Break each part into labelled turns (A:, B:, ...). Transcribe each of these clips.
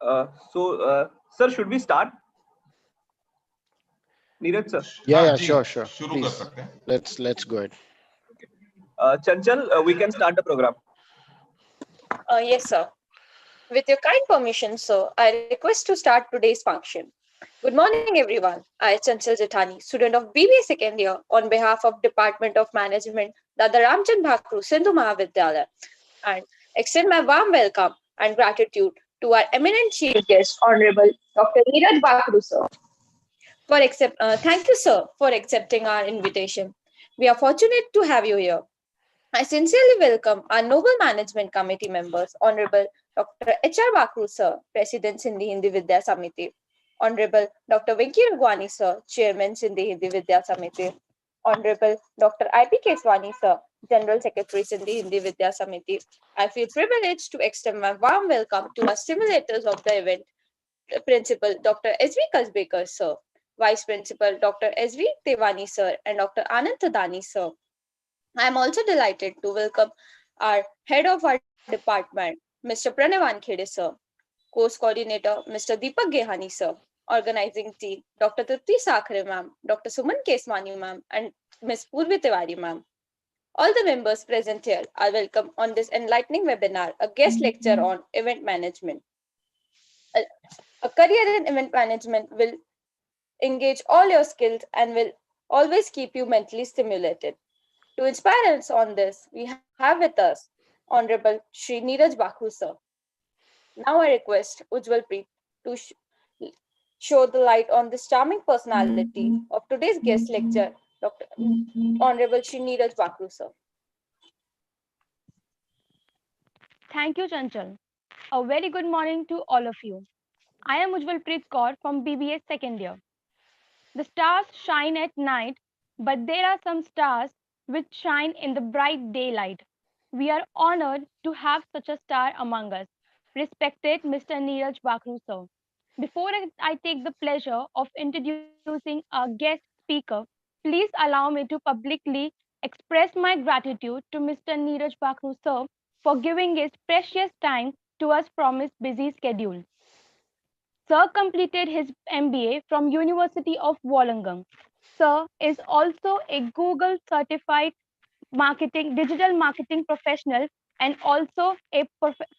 A: Sir, should we start? Neeraj sir.
B: Yeah, sure.
C: शुरू कर
B: Please,
C: सकते हैं.
B: let's go ahead.
A: Chanchal, we can start the program.
D: Yes, sir. With your kind permission, sir, I request to start today's function. Good morning, everyone. I, Chanchal Jethani, student of BBA second year, on behalf of Department of Management, Dada Ramchand Bakhru, Sindhu Mahavidyalaya, and extend my warm welcome and gratitude to our eminent chief guest, Honorable Dr. Neeraj Bakhru, sir. Thank you, sir, for accepting our invitation. We are fortunate to have you here. I sincerely welcome our Noble Management Committee members, Honorable Dr. H.R. Bakhru, sir, President Sindhi Hindi Vidya Samiti, Honorable Dr. Wankhede, sir, Chairman Sindhi Hindi Vidya Samiti, Honorable Dr. I.P. Keswani, sir, General Secretary Sindhi Hindi Vidya Samiti. I feel privileged to extend my warm welcome to our stimulators of the event, Principal Dr. S.V. Kasbekar, sir, Vice Principal Dr. S.V. Tewani, sir, and Dr. Anand Thadani, sir. I am also delighted to welcome our head of our department, Mr. Pranay Wankhede, sir, course coordinator, Mr. Deepak Gehani, sir, organizing team, Dr. Tripti Sakhare, ma'am, Dr. Suman Keswani, ma'am, and Ms. Purvi Tewani, ma'am. All the members present here are welcome on this enlightening webinar, a guest lecture on event management. A career in event management will engage all your skills and will always keep you mentally stimulated. To inspire us on this, we have with us Honorable Shri Neeraj Bakhru, sir. Now I request Ujjwal Preet to show the light on this charming personality of today's guest lecture, Dr. Honorable Shri Neeraj Bakhru, sir.
E: Thank you, Chanchal. A very good morning to all of you. I am Ujjwal Preet Kaur from BBA second year. The stars shine at night, but there are some stars which shine in the bright daylight. We are honored to have such a star among us, respected Mr. Neeraj Bakhru, sir. Before I take the pleasure of introducing our guest speaker, please allow me to publicly express my gratitude to Mr. Neeraj Bakhru, sir, for giving his precious time to us from his busy schedule. Sir completed his MBA from University of Wollongong. Sir is also a Google certified digital marketing professional and also a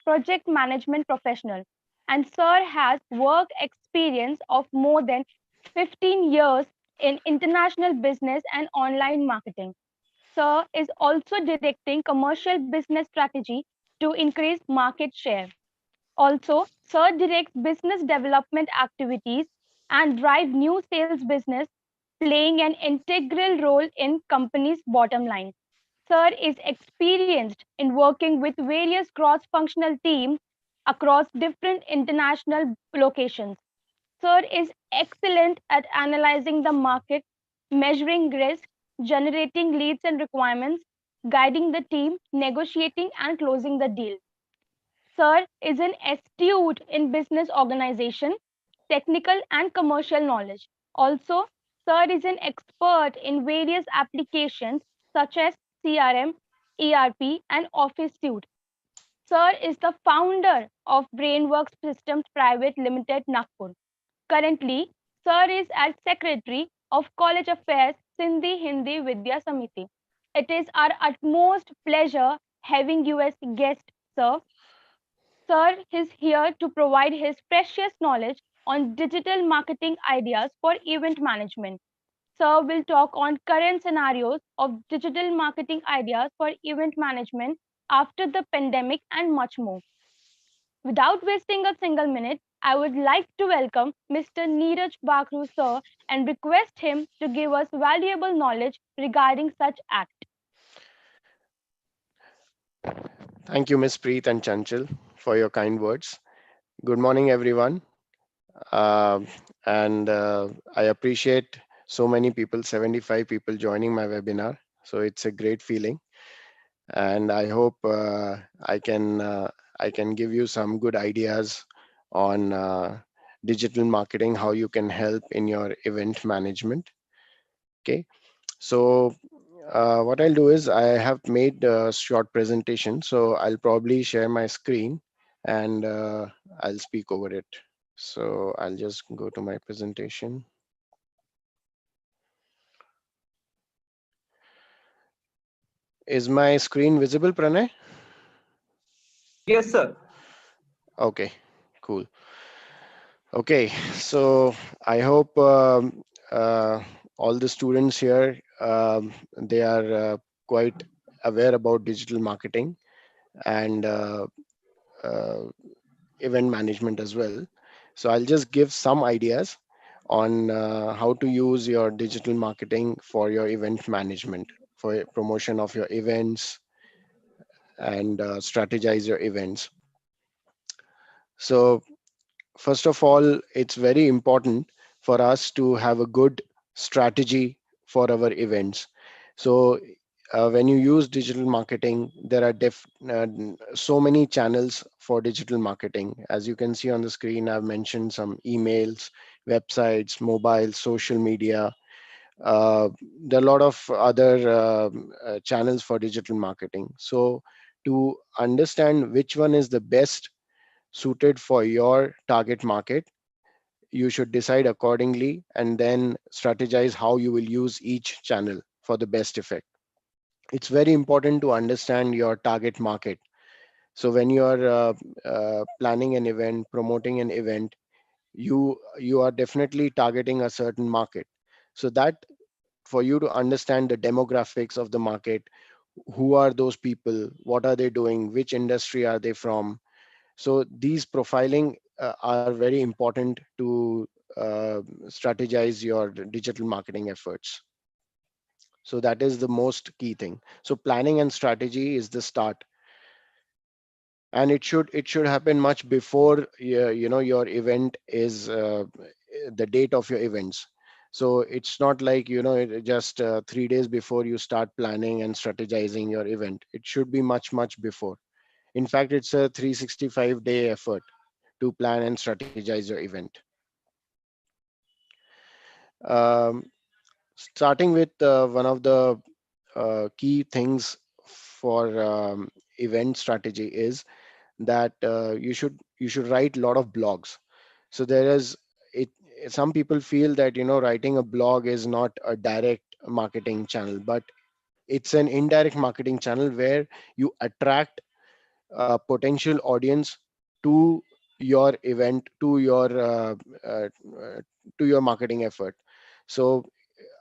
E: project management professional. And Sir has work experience of more than 15 years in international business and online marketing. Sir is also directing commercial business strategy to increase market share. Also, Sir directs business development activities and drive new sales business, playing an integral role in company's bottom line. Sir is experienced in working with various cross-functional teams across different international locations. Sir is excellent at analyzing the market, measuring risk, generating leads and requirements, guiding the team, negotiating and closing the deal. Sir is an astute in business organization, technical and commercial knowledge. Also, Sir is an expert in various applications such as CRM, ERP, and Office Suite. Sir is the founder of Brainworks Systems Private Limited, Nagpur. Currently, Sir is as Secretary of College Affairs, Sindhi Hindi Vidya Samiti. It is our utmost pleasure having you as guest, Sir. Sir is here to provide his precious knowledge on digital marketing ideas for event management. Sir will talk on current scenarios of digital marketing ideas for event management after the pandemic and much more. Without wasting a single minute, I would like to welcome Mr. Neeraj Bakhru, sir, and request him to give us valuable knowledge regarding such act.
B: Thank you, Ms. Preet and Chanchal, for your kind words. Good morning, everyone. Uh, and I appreciate so many people, 75 people joining my webinar. So it's a great feeling. And I hope I can give you some good ideas on digital marketing, how you can help in your event management. Okay, so what I'll do is I have made a short presentation, so I'll probably share my screen and I'll speak over it. So I'll just go to my presentation. Is my screen visible, Pranay?
A: Yes, sir.
B: Okay, cool. Okay, so I hope all the students here, they are quite aware about digital marketing and uh, event management as well. So I'll just give some ideas on how to use your digital marketing for your event management, for promotion of your events and strategize your events. So first of all, it's very important for us to have a good strategy for our events. So when you use digital marketing, there are so many channels for digital marketing. As you can see on the screen, I've mentioned some emails, websites, mobile, social media. There are a lot of other channels for digital marketing. So to understand which one is the best suited for your target market, you should decide accordingly and then strategize how you will use each channel for the best effect. It's very important to understand your target market. So when you are planning an event, promoting an event, you are definitely targeting a certain market. So that for you to understand the demographics of the market, who are those people, what are they doing, which industry are they from, so these profiling are very important to strategize your digital marketing efforts. So that is the most key thing. So planning and strategy is the start, and it should happen much before your event is the date of your events. So it's not like just 3 days before you start planning and strategizing your event. It should be much before. In fact, it's a 365-day effort to plan and strategize your event. Um, Starting with one of the key things for event strategy is that you should write a lot of blogs. So there is it. Some people feel that writing a blog is not a direct marketing channel, but it's an indirect marketing channel where you attract a potential audience to your event, uh, uh, to your marketing effort. So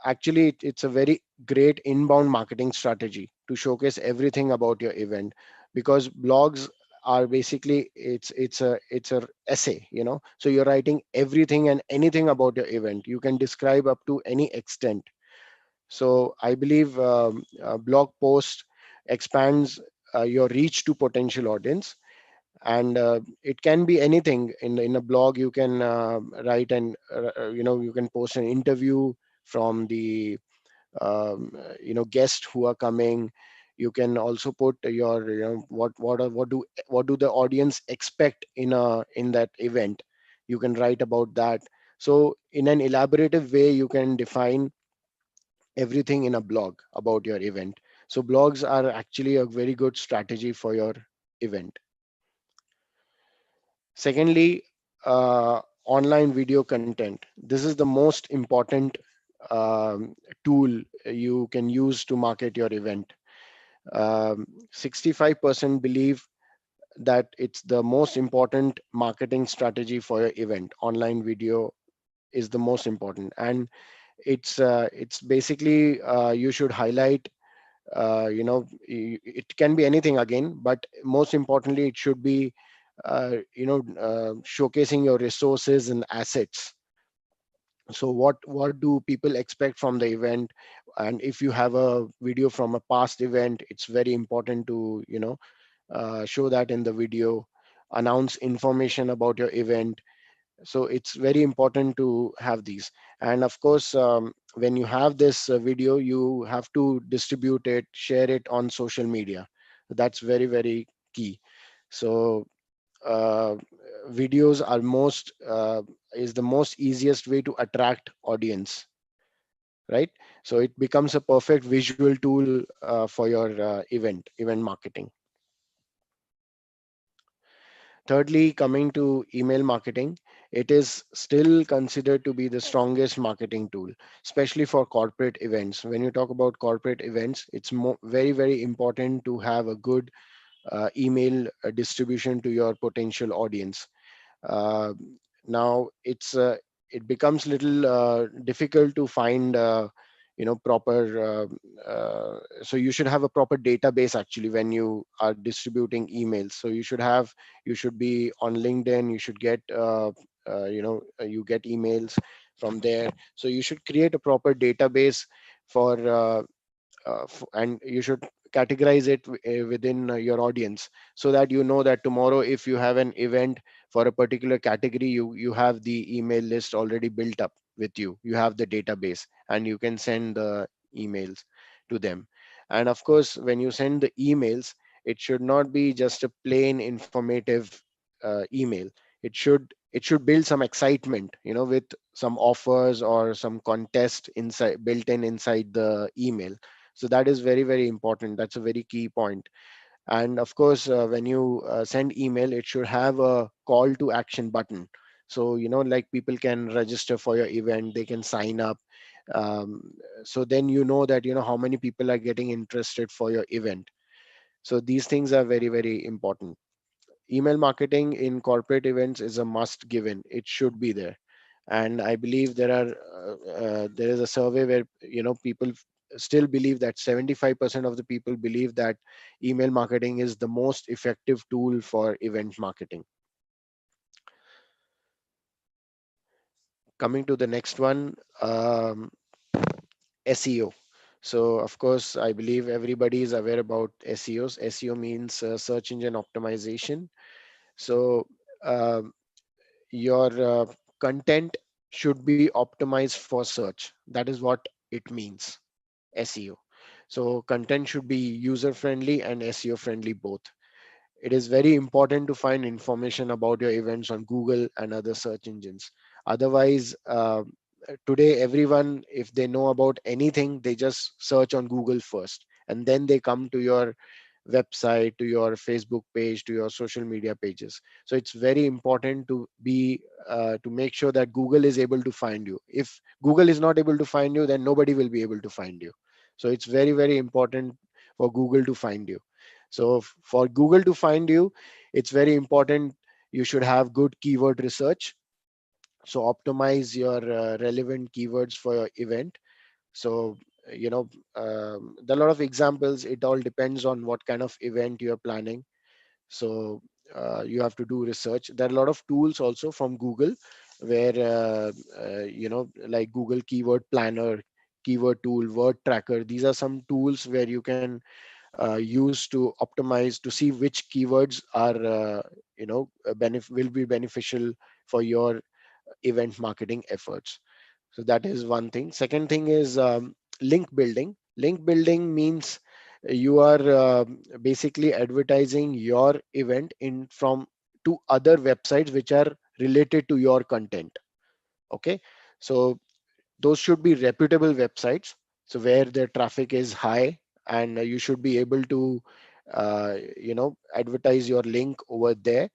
B: actually it's a very great inbound marketing strategy to showcase everything about your event, because blogs are basically it's a essay. So you're writing everything and anything about your event. You can describe up to any extent. So I believe a blog post expands your reach to potential audience, and it can be anything. In a blog you can write, and you can post an interview from the guests who are coming. You can also put your what do the audience expect in that event. You can write about that. So in an elaborative way you can define everything in a blog about your event. So blogs are actually a very good strategy for your event. Secondly, online video content. This is the most important tool you can use to market your event. 65% believe that it's the most important marketing strategy for your event. Online video is the most important, and it's basically you should highlight. It can be anything again, but most importantly, it should be showcasing your resources and assets. So what do people expect from the event? And if you have a video from a past event, it's very important to show that in the video. Announce information about your event. So it's very important to have these. And of course, when you have this video, you have to distribute it, share it on social media. That's very key. So uh, videos are is the most easiest way to attract audience, right? So it becomes a perfect visual tool for your event marketing. Thirdly, coming to email marketing, it is still considered to be the strongest marketing tool, especially for corporate events. When you talk about corporate events, it's very, very important to have a good email distribution to your potential audience. uh, Now it becomes little difficult to find proper so you should have a proper database actually when you are distributing emails. So you should be on LinkedIn, you should get you get emails from there. So you should create a proper database for and you should categorize it within your audience, so that you know that tomorrow if you have an event for a particular category, you have the email list already built up with you, you have the database, and you can send the emails to them. And of course, when you send the emails, it should not be just a plain informative email. It should build some excitement, with some offers or some contest inside built in inside the email. So that is very, very important. That's a very key point. And of course, when you send email, it should have a call to action button. So like people can register for your event, they can sign up. um, so then that how many people are getting interested for your event. So these things are very, very important. Email marketing in corporate events is a must given, it should be there. And I believe there is a survey where people still believe that 75% of the people believe that email marketing is the most effective tool for event marketing. Coming to the next one, SEO. So of course, I believe everybody is aware about SEOs. SEO means search engine optimization. So um, your content should be optimized for search. That is what it means, SEO. So content should be user friendly and SEO friendly both. It is very important to find information about your events on Google and other search engines. Otherwise, today everyone, if they know about anything, they just search on Google first, and then they come to your website, to your Facebook page, to your social media pages. So it's very important to make sure that Google is able to find you. If Google is not able to find you, then nobody will be able to find you. So it's very, very important for Google to find you. So for Google to find you, it's very important you should have good keyword research. So optimize your relevant keywords for your event. So there are a lot of examples. It all depends on what kind of event you're planning. So you have to do research. There are a lot of tools also from Google where like Google Keyword Planner, Keyword Tool, Word Tracker. These are some tools where you can use to optimize to see which keywords are will be beneficial for your event marketing efforts. So that is one thing. Second thing is link building. Link building means you are basically advertising your event in from to other websites which are related to your content. Okay, so those should be reputable websites, so where the traffic is high, and you should be able to advertise your link over there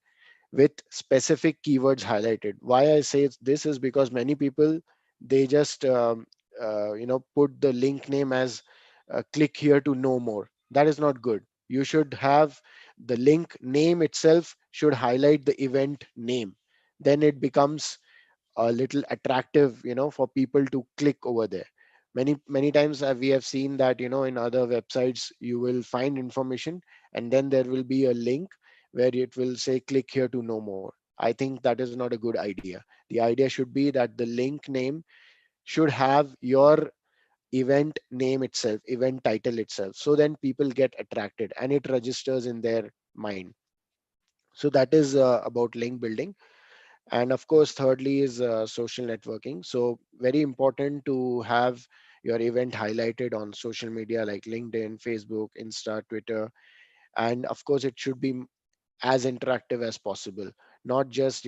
B: with specific keywords highlighted. Why I say this is because many people, they just put the link name as click here to know more. That is not good. You should have the link name itself should highlight the event name. Then it becomes a little attractive, for people to click over there. Many times we have seen that in other websites you will find information, and then there will be a link where it will say click here to know more. I think that is not a good idea. The idea should be that the link name should have your event name itself, event title itself, so then people get attracted and it registers in their mind. So that is about link building. And of course, thirdly is social networking. So very important to have your event highlighted on social media like LinkedIn, Facebook, Insta, Twitter. And of course, it should be as interactive as possible, not just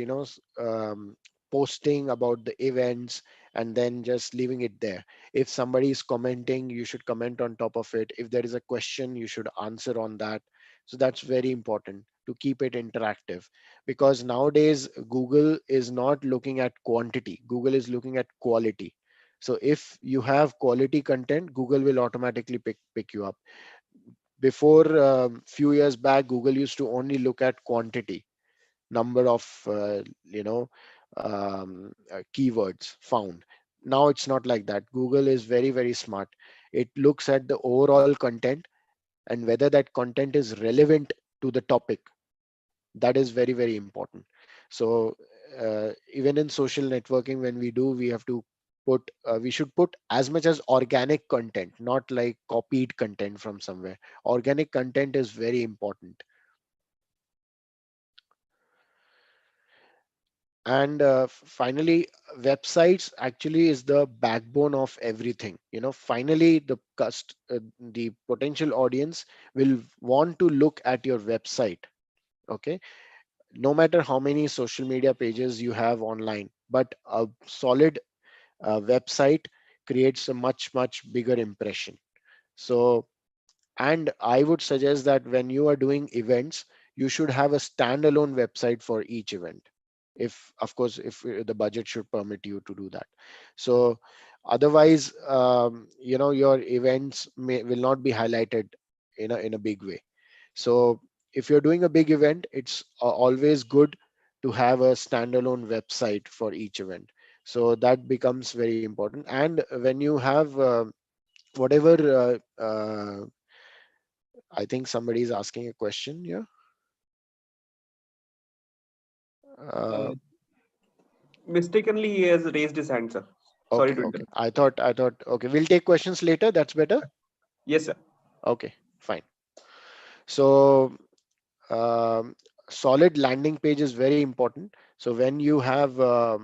B: posting about the events and then just leaving it there. If somebody is commenting, you should comment on top of it. If there is a question, you should answer on that. So that's very important. to keep it interactive, because nowadays Google is not looking at quantity, Google is looking at quality. So if you have quality content, Google will automatically pick you up. Before few years back, Google used to only look at quantity, number of keywords found. Now it's not like that. Google is very, very smart. It looks at the overall content and whether that content is relevant to the topic. That is very, very important. So even in social networking, when we do, we have to put we should put as much as organic content, not like copied content from somewhere. Organic content is very important. And finally, websites actually is the backbone of everything. Finally, the potential audience will want to look at your website. Okay, no matter how many social media pages you have online, but a solid website creates a much, much bigger impression. So, and I would suggest that when you are doing events, you should have a standalone website for each event. If, of course, if the budget should permit you to do that. So otherwise, your events will not be highlighted in a big way. So if you're doing a big event, it's always good to have a standalone website for each event. So that becomes very important. And when you have whatever I think somebody is asking a question here. Uh,
A: Uh, Mistakenly, he has raised his hand, sir. Sorry
B: okay,
A: to
B: okay.
A: interrupt.
B: I thought, okay, we'll take questions later. That's better.
A: Yes, sir.
B: Okay, fine. So, um, solid landing page is very important. So when you are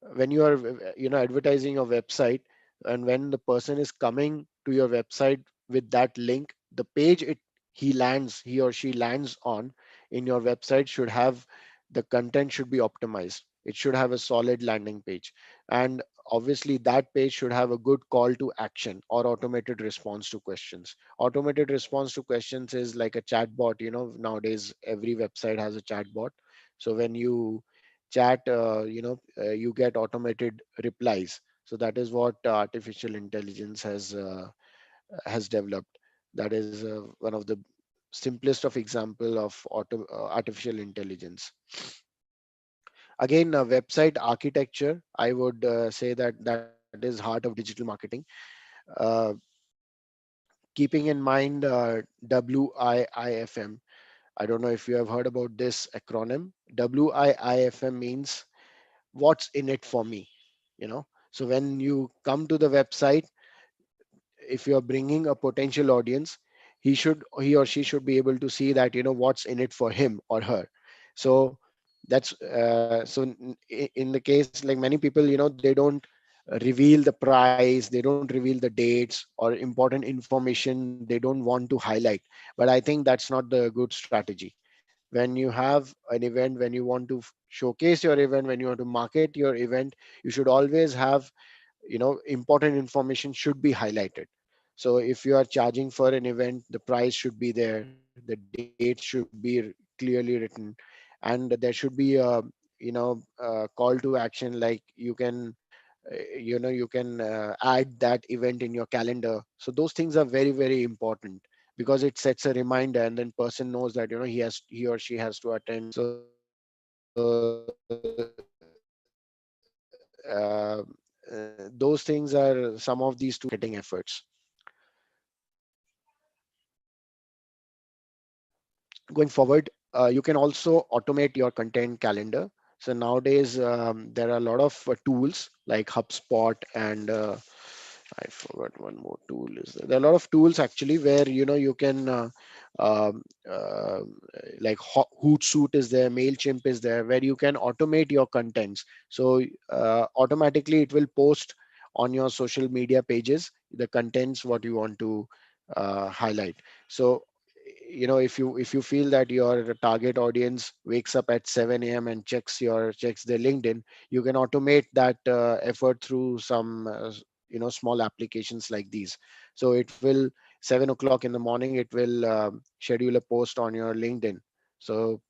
B: advertising a website, and when the person is coming to your website with that link, the page he or she lands on in your website should have, the content should be optimized. It should have a solid landing page, and obviously that page should have a good call to action or automated response to questions. Automated response to questions is like a chat bot. Nowadays every website has a chat bot. So when you chat, you get automated replies. So that is what artificial intelligence has developed. That is one of the simplest of example of artificial intelligence. Again, website architecture, I would say that that is heart of digital marketing. uh, Keeping in mind WIIFM. I don't know if you have heard about this acronym. WIIFM means what's in it for me. So when you come to the website, if you're bringing a potential audience, he or she should be able to see that what's in it for him or her. So that's in the case, like many people, they don't reveal the price, they don't reveal the dates or important information they don't want to highlight. But I think that's not the good strategy. When you have an event, when you want to showcase your event, when you want to market your event, you should always have, important information should be highlighted. So if you are charging for an event, the price should be there, the dates should be clearly written, and there should be a call to action, like you can add that event in your calendar. So those things are very, very important, because it sets a reminder, and then person knows that he or she has to attend. So those things are some of these two marketing efforts. Going forward, you can also automate your content calendar. So nowadays there are a lot of tools like HubSpot, and I forgot one more tool. There are a lot of tools actually where you can um, uh, like Hootsuite is there, Mailchimp is there, where you can automate your contents. So automatically it will post on your social media pages the contents what you want to highlight. So if you feel that your target audience wakes up at 7 a.m. and checks their LinkedIn, you can automate that effort through some small applications like these. So it will 7 o'clock in the morning, it will schedule a post on your LinkedIn. So,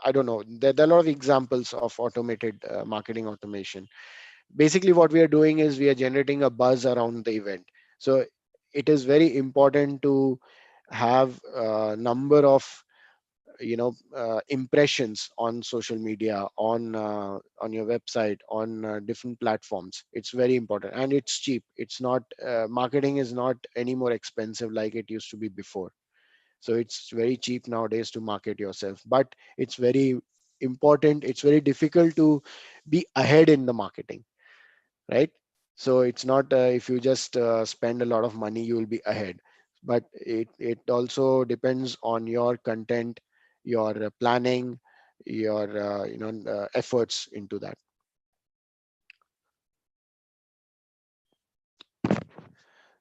B: I don't know. There are a lot of examples of automated marketing automation. Basically, what we are doing is we are generating a buzz around the event. So it is very important to have a number of impressions on social media, on your website, on different platforms. It's very important, and it's cheap. It's not marketing is not any more expensive like it used to be before. So it's very cheap nowadays to market yourself, but it's very important, it's very difficult to be ahead in the marketing, right? So it's not if you just spend a lot of money you will be ahead, but it also depends on your content, your planning, your efforts into that.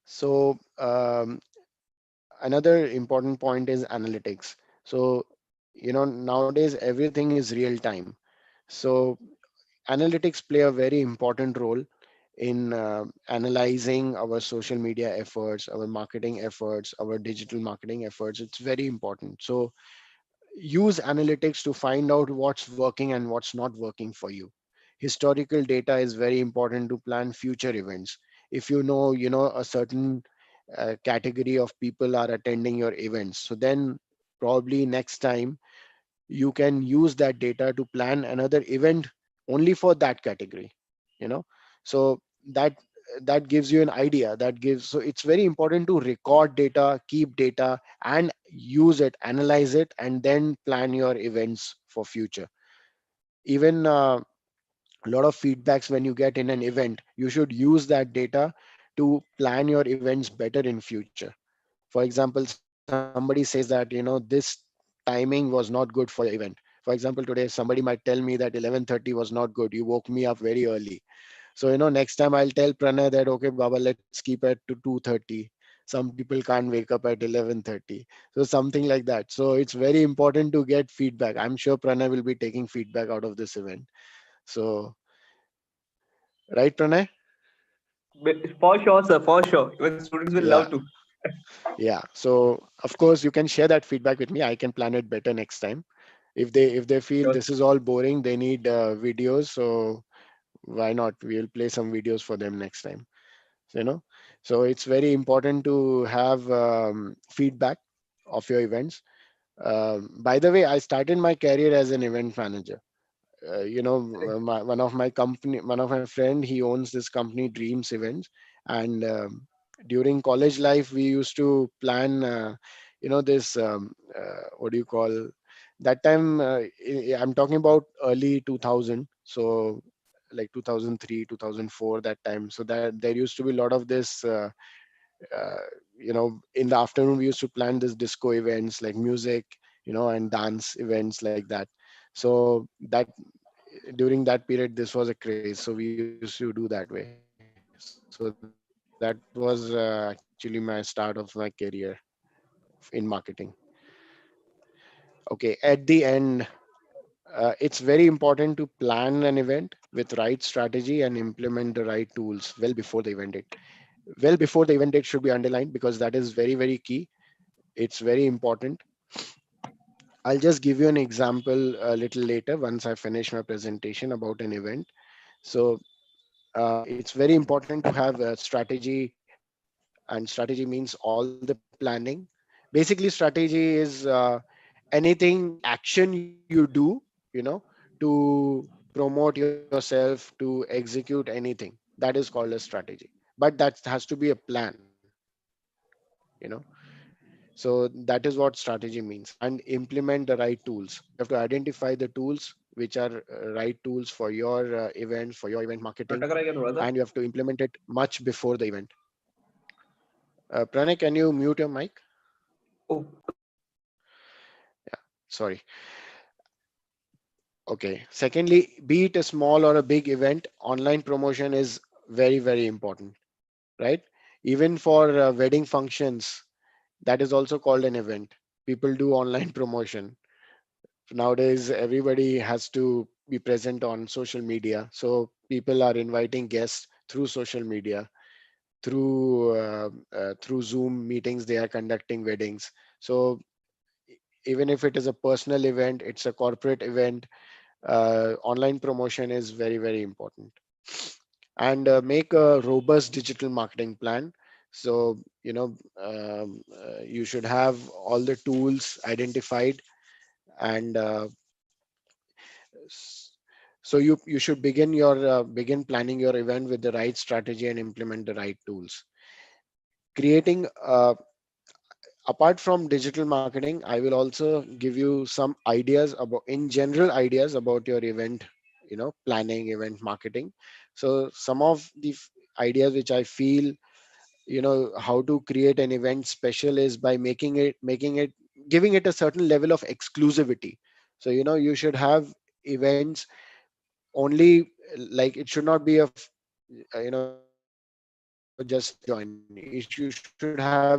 B: So another important point is analytics. So nowadays everything is real time. So analytics play a very important role in analyzing our social media efforts, our marketing efforts, our digital marketing efforts. It's very important. So use analytics to find out what's working and what's not working for you. Historical data is very important to plan future events. If you know a certain category of people are attending your events, so then probably next time you can use that data to plan another event only for that category. So that that gives you an idea. So it's very important to record data, keep data, and use it, analyze it, and then plan your events for future. Even a lot of feedbacks when you get in an event, you should use that data to plan your events better in future. For example, somebody says that this timing was not good for your event. For example, today somebody might tell me that 11:30 was not good, you woke me up very early. So next time I'll tell Pranay that, okay Baba, let's keep it to 2:30. Some people can't wake up at 11:30, so something like that. So it's very important to get feedback. I'm sure Pranay will be taking feedback out of this event. So, right, Pranay?
A: For sure, sir. For sure. Even students will love
B: Yeah.
A: to.
B: Yeah, so of course you can share that feedback with me. I can plan it better next time. If they feel
A: Sure.
B: this is all boring, they need videos, so why not? We'll play some videos for them next time. So it's very important to have feedback of your events. By the way, I started my career as an event manager. One of my friend, he owns this company Dreams Events. And during college life we used to plan this what do you call that time, I'm talking about early 2000, so like 2003 2004, that time. So that there used to be a lot of this uh, in the afternoon we used to plan this disco events like music, and dance events like that. So that during that period this was a craze, so we used to do that way. So that was actually my start of my career in marketing. Okay, at the end, it's very important to plan an event with right strategy and implement the right tools well before the event date should be underlined, because that is very very key. It's very important. I'll just give you an example a little later once I finish my presentation about an event. So it's very important to have a strategy, and strategy means all the planning. Basically, strategy is anything action you do, you know, to promote yourself, to execute anything. That is called a strategy. But that has to be a plan, you know. So that is what strategy means. And implement the right tools. You have to identify the tools which are right tools for your event, for your event marketing,
A: अटक रहा है क्या थोड़ा
B: and
A: सा?
B: you have to implement it much before the event. Pranay, can you mute your mic?
A: Oh,
B: Yeah, sorry. Okay. Secondly, be it a small or a big event, online promotion is very, very important, right? Even for wedding functions, that is also called an event. People do online promotion. Nowadays, everybody has to be present on social media. So people are inviting guests through social media, through Zoom meetings. They are conducting weddings. So even if it is a personal event, it's a corporate event, online promotion is very, very important. And make a robust digital marketing plan. So, you should have all the tools identified, and s- so you should begin planning your event with the right strategy and implement the right tools. Creating Apart from digital marketing, I will also give you some ideas about, in general, ideas about your event, planning, event marketing. So some of the ideas which I feel, how to create an event special is by making it giving it a certain level of exclusivity. So, you should have events only, like, it should not be just invite and join. You should have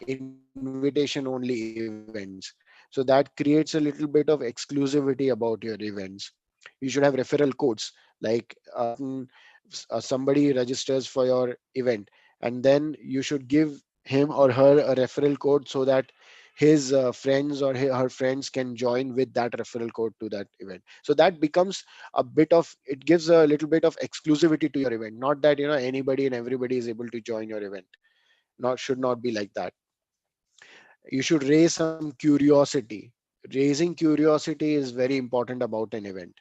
B: invitation only events. So that creates a little bit of exclusivity about your events. You should have referral codes, like somebody registers for your event, and then you should give him or her a referral code so that his friends or her friends can join with that referral code to that event. So that becomes it gives a little bit of exclusivity to your event. Not that, anybody and everybody is able to join your event. Not should not be like that. You should raise some curiosity. Raising curiosity is very important about an event.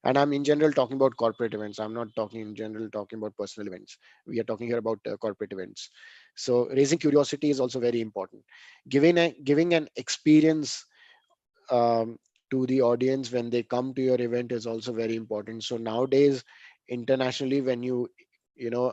B: And I'm in general talking about corporate events. I'm not talking in general talking about personal events. We are talking here about corporate events. So raising curiosity is also very important. Giving an experience um, to the audience when they come to your event is also very important. So nowadays, internationally, when you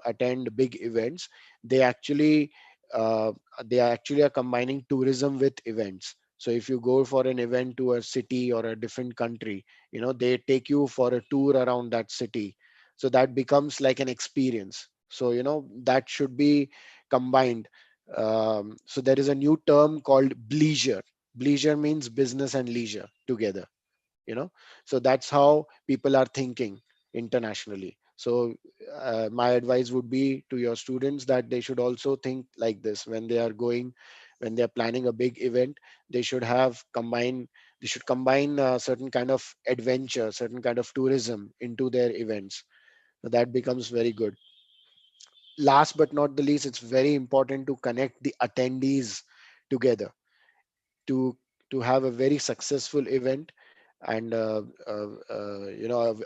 B: attend big events, they actually uh, they actually are combining tourism with events. So if you go for an event to a city or a different country, they take you for a tour around that city. So that becomes like an experience. So, that should be combined. So there is a new term called bleisure. Bleisure means business and leisure together. you know so that's how people are thinking internationally. So my advice would be to your students that they should also think like this when they are planning a big event. They should combine certain kind of adventure, certain kind of tourism into their events. So that becomes very good. Last but not the least, it's very important to connect the attendees together to have a very successful event. And a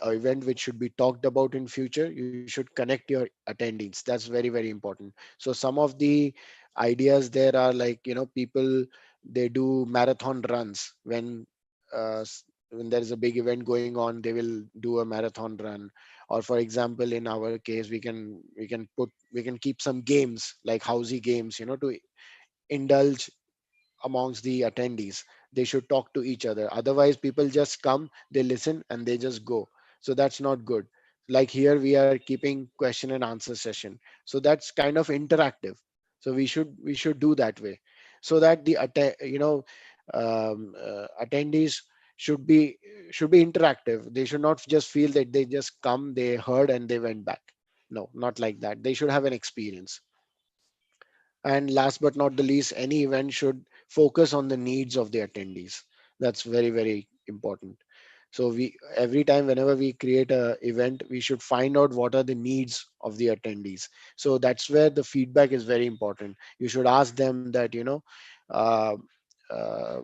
B: event which should be talked about in future. You should connect your attendees. That's very, very important. So some of the ideas there are, like, people, they do marathon runs when there is a big event going on. They will do a marathon run. Or for example, in our case, we can keep some games like housey games, to indulge amongst the attendees. They should talk to each other. Otherwise, people just come, they listen, and they just go. So that's not good. Like here, we are keeping question and answer session. So that's kind of interactive. So we should do that way, so that attendees should be should be interactive. They should not just feel that they just come, they heard, and they went back. No, not like that. They should have an experience. And last but not the least, any event should focus on the needs of the attendees. That's very, very important. So every time whenever we create a event, we should find out what are the needs of the attendees. So that's where the feedback is very important. You should ask them that, uh, uh,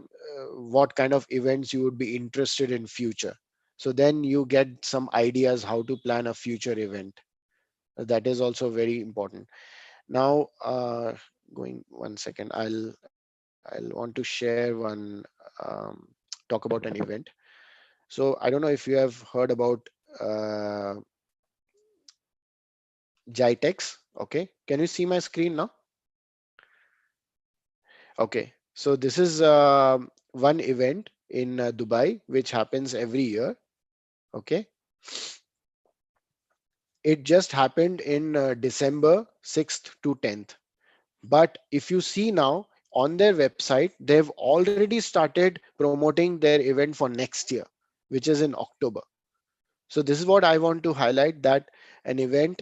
B: what kind of events you would be interested in future. So then you get some ideas how to plan a future event. That is also very important. Now, going one second, I'll want to share um, talk about an event. So I don't know if you have heard about uh, Jitex. Okay, can you see my screen now? Okay, so this is one event in Dubai which happens every year. Okay, it just happened in December 6th to 10th. But if you see now on their website, they've already started promoting their event for next year, which is in October. So this is what I want to highlight, that an event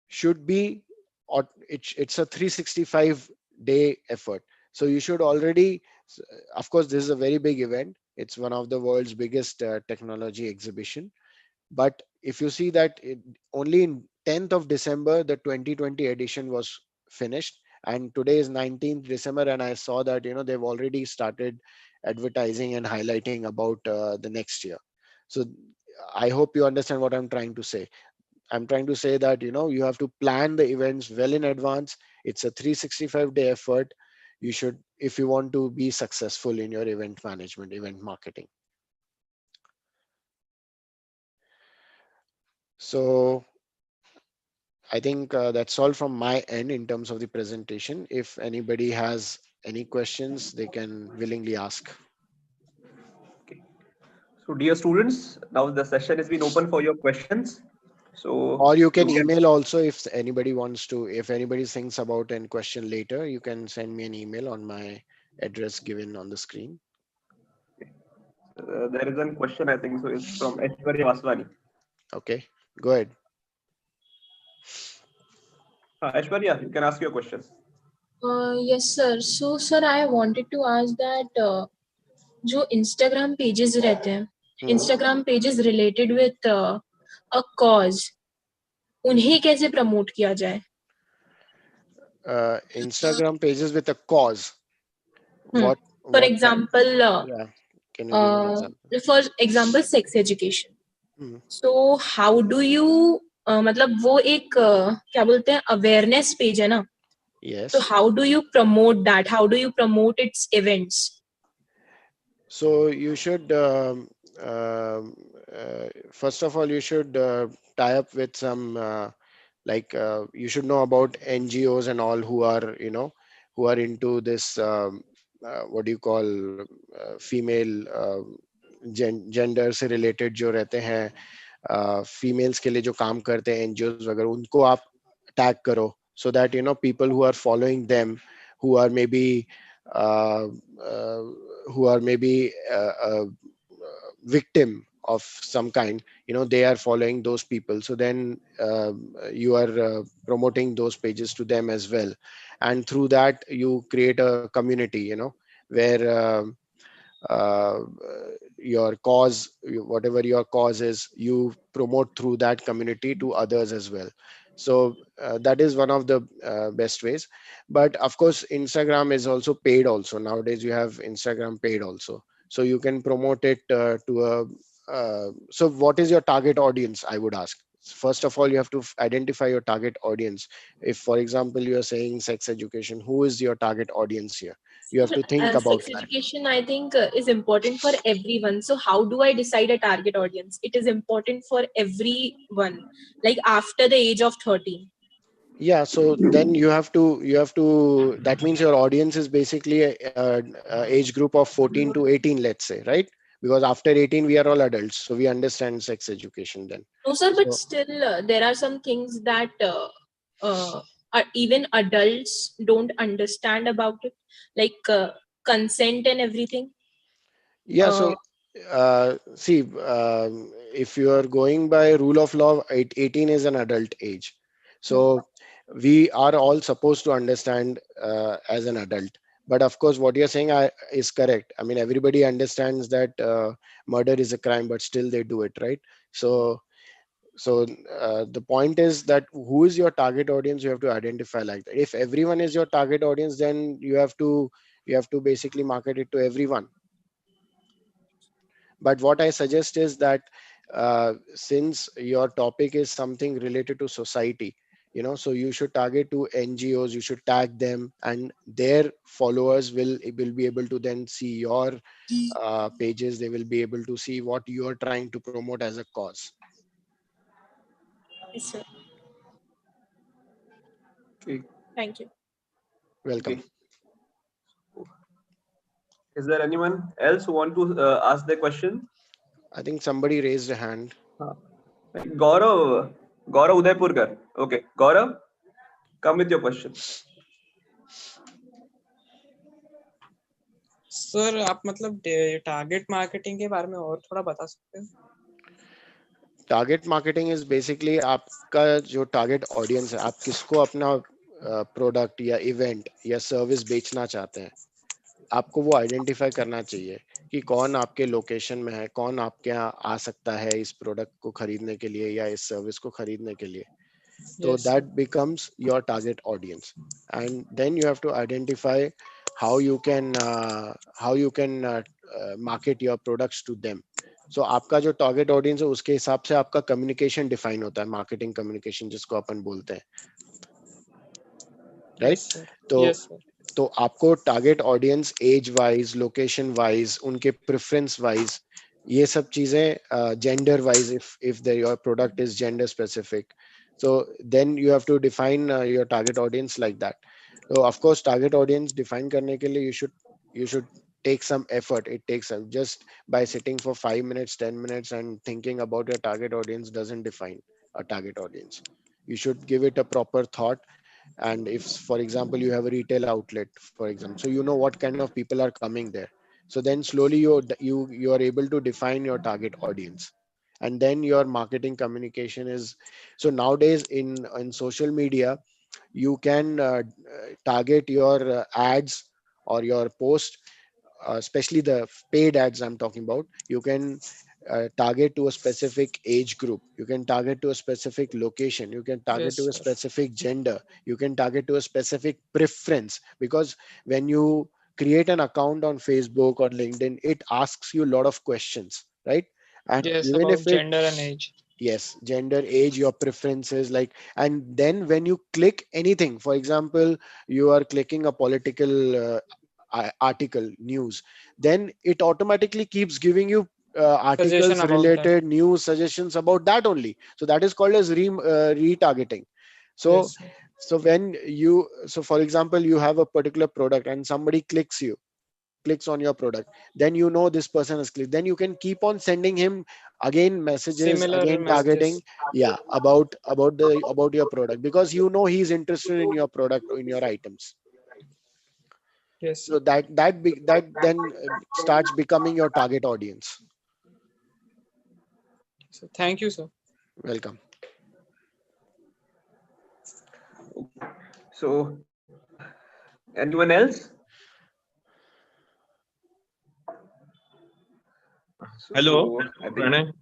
B: should be, or it's a 365 day effort. So you should already So, of course, this is a very big event. It's one of the world's biggest technology exhibition. But if you see that only in 10th of December, the 2020 edition was finished, and today is 19th December, and I saw that they've already started advertising and highlighting about the next year. So I hope you understand what I'm trying to say. I'm trying to say that you have to plan the events well in advance. It's a 365-day effort. You should, if you want to be successful in your event management, event marketing. So I think that's all from my end in terms of the presentation. If anybody has any questions, they can willingly ask.
A: Okay. So dear students, now the session has been open for your questions. So
B: Or you
A: you
B: can
A: can,
B: email also if anybody wants to. If anybody thinks about any question later, you can send me an email on my address given on the screen.
A: there is one question I think so. It's from Aishwarya Vaswani.
B: Okay, go ahead.
A: Aishwarya, you can ask your question.
C: Yes, sir. So, sir, I wanted to ask that जो Instagram pages रहते हैं, Instagram pages related with a cause, उन्हें कैसे promote किया जाए?
B: Instagram pages with a cause. What?
C: For
B: What?
C: example,
B: Yeah. Can you give an example?
C: for example, sex education. So, how do you मतलब वो एक क्या बोलते हैं awareness page है ना?
B: Yes.
C: So, how do you promote that? How do you promote its events?
B: So you should first of all you should tie up with some you should know about NGOs and all who are who are into this what do you call female gender से related जो रहते हैं females के लिए जो काम करते हैं NGOs वगैरह उनको आप tag करो so that people who are following them who are maybe uh, uh, who are maybe a victim of some kind they are following those people, so then you are promoting those pages to them as well, and through that you create a community where uh, your cause, whatever your cause is, you promote through that community to others as well. So that is one of the best ways. But of course Instagram is also paid also. Nowadays you have Instagram paid also, so you can promote it to a so what is your target audience, I would ask. First of all, you have to identify your target audience. If for example you are saying sex education, who is your target audience here? You have to think about
C: Sex
B: that.
C: education, I think, is important for everyone. So, how do I decide a target audience? It is important for everyone, like after the age of 13.
B: Yeah, so then you have to that means your audience is basically a age group of 14 to 18, let's say, right? Because after 18 we are all adults, so we understand sex education then.
C: No, sir, but
B: So
C: still, there are some things that even adults don't understand about it, like consent and everything.
B: yeah, so see, if you are going by rule of law, 18 is an adult age. So we are all supposed to understand as an adult. But of course, what you're saying is correct. I mean, everybody understands that murder is a crime, but still they do it, right? So the point is that who is your target audience? You have to identify like that. If everyone is your target audience, then you have to basically market it to everyone. But what I suggest is that since your topic is something related to society, so you should target to NGOs, you should tag them, and their followers will be able to then see your pages. They will be able to see what you are trying to promote as a cause.
C: Yes, sir.
A: Okay.
C: Thank you.
B: Welcome.
A: Okay. Is there anyone else who want to ask the question?
B: I think somebody raised a hand.
A: Gaurav Udaipurkar. Okay, Gaurav, come with your question.
F: Sir आप मतलब target marketing के बारे में और थोड़ा बता सकते हैं?
B: टारगेट मार्केटिंग इज बेसिकली आपका जो टारगेट ऑडियंस है, आप किसको अपना प्रोडक्ट या इवेंट या सर्विस बेचना चाहते हैं, आपको वो आइडेंटिफाई करना चाहिए कि कौन आपके लोकेशन में है, कौन आपके यहाँ आ सकता है इस प्रोडक्ट को खरीदने के लिए या इस सर्विस को खरीदने के लिए. So
F: Yes, sir.
B: that becomes your target audience, and then you have to identify how you can market your products to them. So आपका जो target audience है उसके हिसाब से आपका communication define होता है, marketing communication जिसको अपन बोलते हैं, right?
F: Yes, sir.
B: तो
F: Yes, sir.
B: तो आपको target audience age wise, location wise, उनके प्रेफरेंस वाइज, ये सब चीजें, gender wise, if the your product is gender specific, so then you have to define your target audience like that. So of course target audience define करने के लिए you should take some effort. It takes some, just by sitting for 5 minutes 10 minutes and thinking about your target audience doesn't define a target audience. You should give it a proper thought. And if for example you have a retail outlet, for example, so you know what kind of people are coming there, so then slowly you are able to define your target audience, and then your marketing communication is, so nowadays in social media you can target your ads or your post, especially the paid ads I'm talking about. You can target to a specific age group, you can target to a specific location, you can target
F: Yes,
B: to a
F: sir.
B: specific gender, you can target to a specific preference, because when you create an account on Facebook or LinkedIn, it asks you a lot of questions, right? And
F: Yes,
B: even
F: about
B: if it,
F: gender and age.
B: yes, gender, age, your preferences, like, and then when you click anything, for example, you are clicking a political article news, then it automatically keeps giving you
F: Suggestion
B: articles
F: about that.
B: related news suggestions about that only. So that is called as retargeting. So
F: Yes, sir.
B: so when you, so for example you have a particular product and somebody clicks on your product, then you know this person has clicked, then you can keep on sending him again messages,
F: Similar
B: again targeting,
F: messages.
B: yeah, about your product, because you know he's interested in your product or in your items.
F: Yes, sir.
B: So that then starts becoming your target audience.
F: So thank you, sir.
B: Welcome.
A: So, anyone else?
G: Hello,
A: So, I think,
G: Pranay.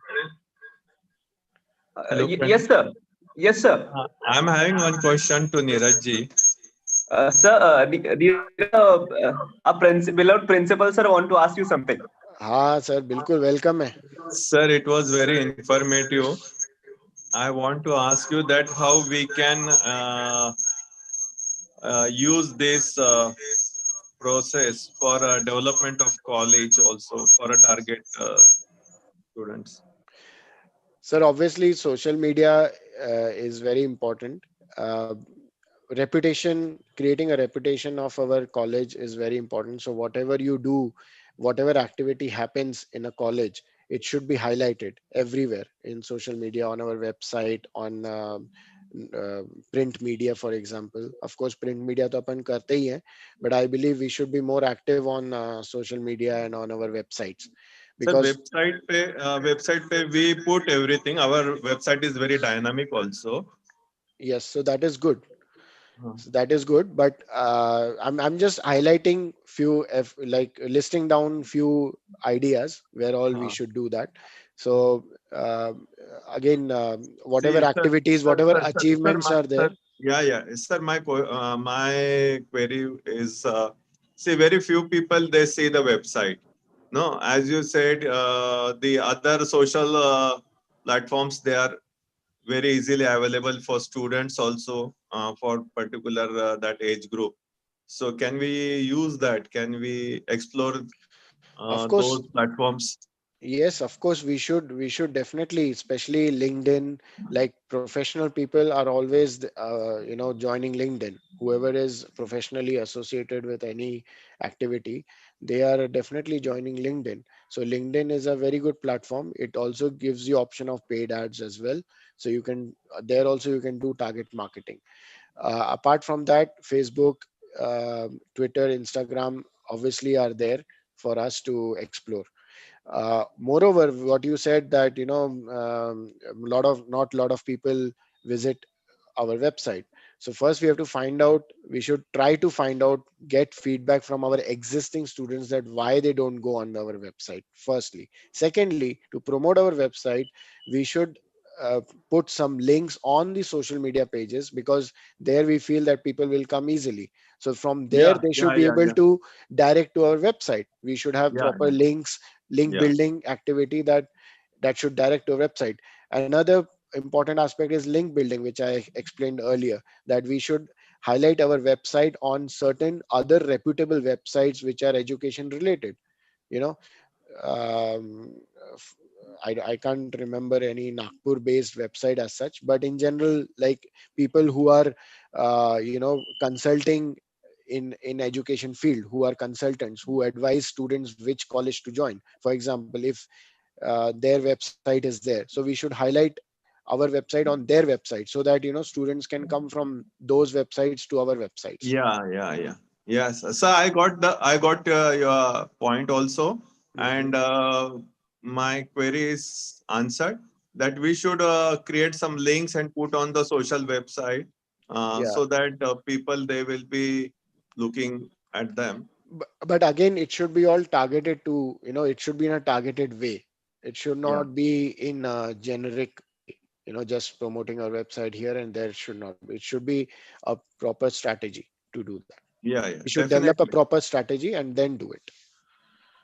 G: Hello, Pranay.
A: yes, sir. Yes, sir.
G: I'm having one question to Neeraj ji.
A: Sir, our beloved principal, sir, want to ask you something.
B: हाँ sir, बिल्कुल welcome है.
G: Sir, it was very informative. I want to ask you that how we can use this process for development of college also for a target students.
B: Sir, obviously social media is very important. uh, Reputation, creating a reputation of our college is very important. So whatever you do, whatever activity happens in a college, it should be highlighted everywhere in social media, on our website, on uh, print media, for example. Of course print media to apan karte hi hai, but I believe we should be more active on social media and on our websites,
G: Sir,
B: because
G: website pe we put everything. Our website is very dynamic also.
B: yes, so that is good.
G: Uh,
B: So that is good, but I'm just highlighting few, like listing down few ideas where all we
G: uh,
B: should do that. So again, whatever
G: See,
B: activities, whatever achievements are there.
G: yeah, yeah. Sir, my query is, see, very few people they see the website. No, as you said, the other social platforms they are very easily available for students also for particular that age group. So, can we use that? Can we explore
B: Of course,
G: those platforms?
B: yes, of course we should definitely, especially LinkedIn. Like professional people are always joining LinkedIn. Whoever is professionally associated with any activity, they are definitely joining LinkedIn. So LinkedIn is a very good platform. It also gives you option of paid ads as well. So you can there also you can do target marketing. Apart from that, Facebook, Twitter, Instagram obviously are there for us to explore. Moreover, what you said, that a lot of not lot of people visit our website. So first we have to find out, we should try to find out, get feedback from our existing students that why they don't go on our website, firstly. Secondly, to promote our website, we should put some links on the social media pages, because there we feel that people will come easily. So from there,
G: Yeah,
B: they should
G: yeah,
B: be
G: yeah,
B: able
G: yeah,
B: to direct to our website. We should have
G: yeah,
B: proper links, link
G: yeah,
B: building activity that should direct to our website. Another important aspect is link building, which I explained earlier, that we should highlight our website on certain other reputable websites which are education related. You know, um, f- I can't remember any Nagpur based website as such, but in general, like people who are, consulting in education field, who are consultants, who advise students which college to join. For example, if their website is there, so we should highlight our website on their website, so that students can come from those websites to our websites.
G: yeah, yeah, yeah. Yes. So I got your point also,
B: Mhm.
G: and my query is answered that we should create some links and put on the social website,
B: Yeah,
G: so that people they will be looking at them.
B: but again, it should be all targeted to, it should be in a targeted way. It should
G: Yeah,
B: not be in a generic way, just promoting our website here and there. It should not be. It should be a proper strategy to do that.
G: yeah, yeah,
B: We should develop a
G: definitely.
B: proper strategy and then do it.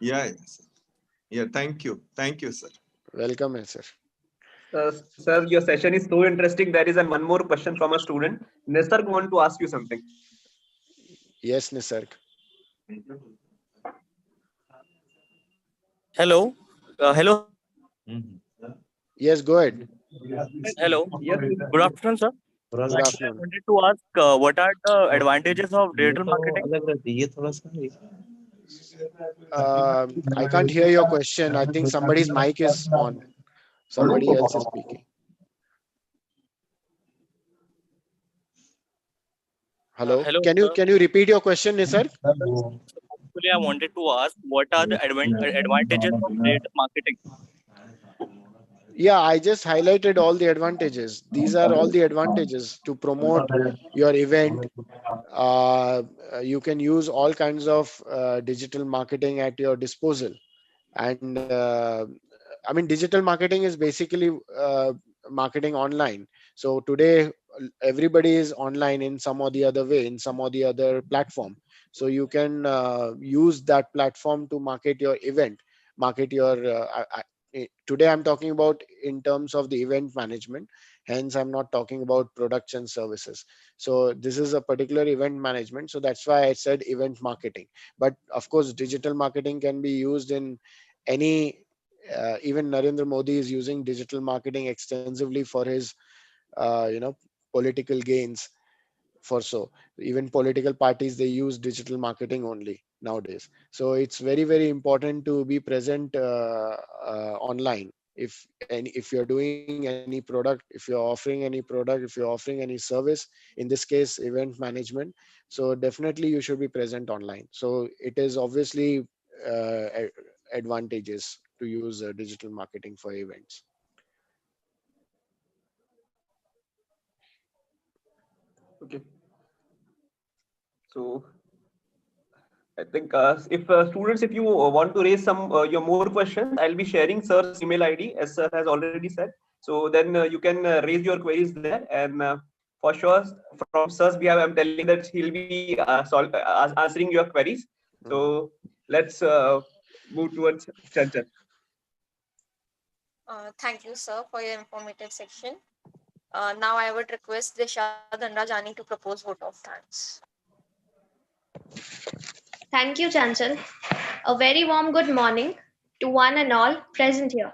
G: Yeah, yes. Yeah. Thank you, sir.
B: Welcome, sir.
A: Sir, your session is so interesting. There is one more question from a student. Nisarg want to ask you something.
B: Yes, Nisarg.
H: Hello. Hello.
B: Yes, go ahead.
H: Hello.
A: Yes,
H: Good afternoon, sir.
B: Good
H: Actually, I
B: afternoon.
H: wanted to ask what are the advantages of digital marketing?
B: I can't hear your question. I think somebody's mic is on. Somebody else is speaking. Hello.
H: Hello,
B: Can you
H: sir.
B: can you repeat your question, Nisarg?
H: Actually, I wanted to ask what are the advantages of digital marketing?
B: Yeah, I just highlighted all the advantages. These are all the advantages to promote your event. Uh, you can use all kinds of digital marketing at your disposal. And I mean, digital marketing is basically marketing online. So today, everybody is online in some or the other way, in some or the other platform. So you can use that platform to market your event, market your today I'm talking about in terms of the event management, hence I'm not talking about products and services. So this is a particular event management, so that's why I said event marketing. But of course, digital marketing can be used in any even Narendra Modi is using digital marketing extensively for his political gains. For so even political parties, they use digital marketing only nowadays. So it's very, very important to be present online. If you're doing any product, if you're offering any product, if you're offering any service, in this case event management, so definitely you should be present online. So it is obviously advantages to use digital marketing for events.
A: okay. So I think if students, if you want to raise some your more questions, I'll be sharing sir's email ID as sir has already said. So then you can raise your queries there, and for sure from sir's behalf, I'm telling that he'll be answering your queries. So let's move towards Chanchan.
D: Thank you, sir, for your informative section. Now I would request Disha Dhanrajani to propose vote of thanks.
I: Thank you, Chanchal. A very warm good morning to one and all present here.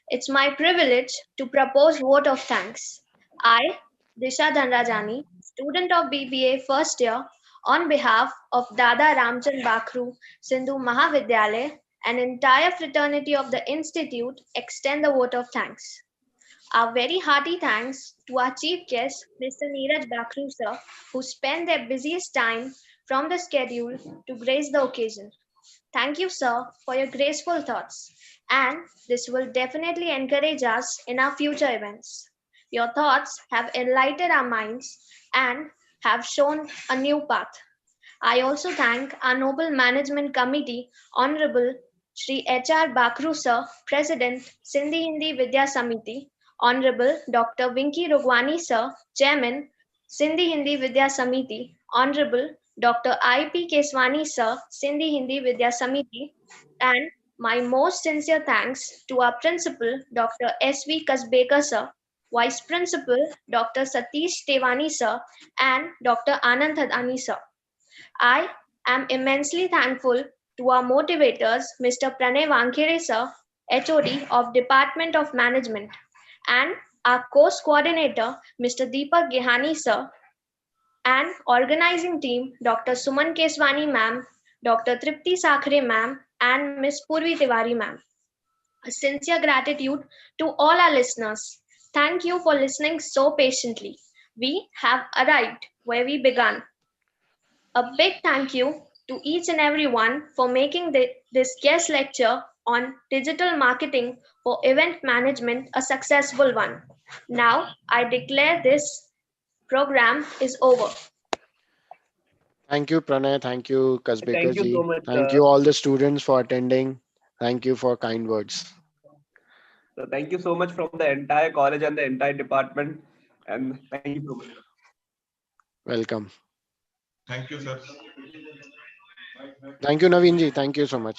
I: It's my privilege to propose vote of thanks. I, Disha Dhanrajani, student of BBA first year, on behalf of Dada Ramchand Bakhru, Sindhu Mahavidyalaya, and entire fraternity of the institute, extend the vote of thanks. Our very hearty thanks to our chief guest, Mr. Neeraj Bakhru sir, who spent their busiest time from the schedule to grace the occasion. Thank you, sir, for your graceful thoughts, and this will definitely encourage us in our future events. Your thoughts have enlightened our minds, and have shown a new path. I also thank our Noble Management Committee, Honorable Shri H.R. Bakhru Sir, President, Sindhi Hindi Vidya Samiti, Honorable Dr. Vinky Rugwani Sir, Chairman, Sindhi Hindi Vidya Samiti, Honorable Dr. I.P. Keswani Sir, Sindhi Hindi Vidya Samiti, and my most sincere thanks to our Principal, Dr. S.V. Kasbekar Sir, Vice Principal, Dr. Satish Tewani Sir, and Dr. Anand Thadani Sir. I am immensely thankful to our motivators, Mr. Pranay Wankhede Sir, HOD of Department of Management, and our course coordinator, Mr. Deepak Gehani Sir, and organizing team, Dr. Suman Keswani Ma'am, Dr. Tripti Sakhre Ma'am, and Ms. Purvi Tiwari Ma'am. A sincere gratitude to all our listeners. Thank you for listening so patiently. We have arrived where we began. A big thank you to each and every one for making this guest lecture on digital marketing for event management a successful one. Now, I declare this program is over.
B: Thank you, Pranay. Thank you, Kasbekar
A: Thank you
B: ji.
A: so much.
B: Thank you all the students for attending. Thank you for kind words.
A: So thank you so much from the entire college and the entire department. And thank you so much.
B: Welcome.
G: Thank you, sir.
B: Thank you, Naveen ji. Thank you so much.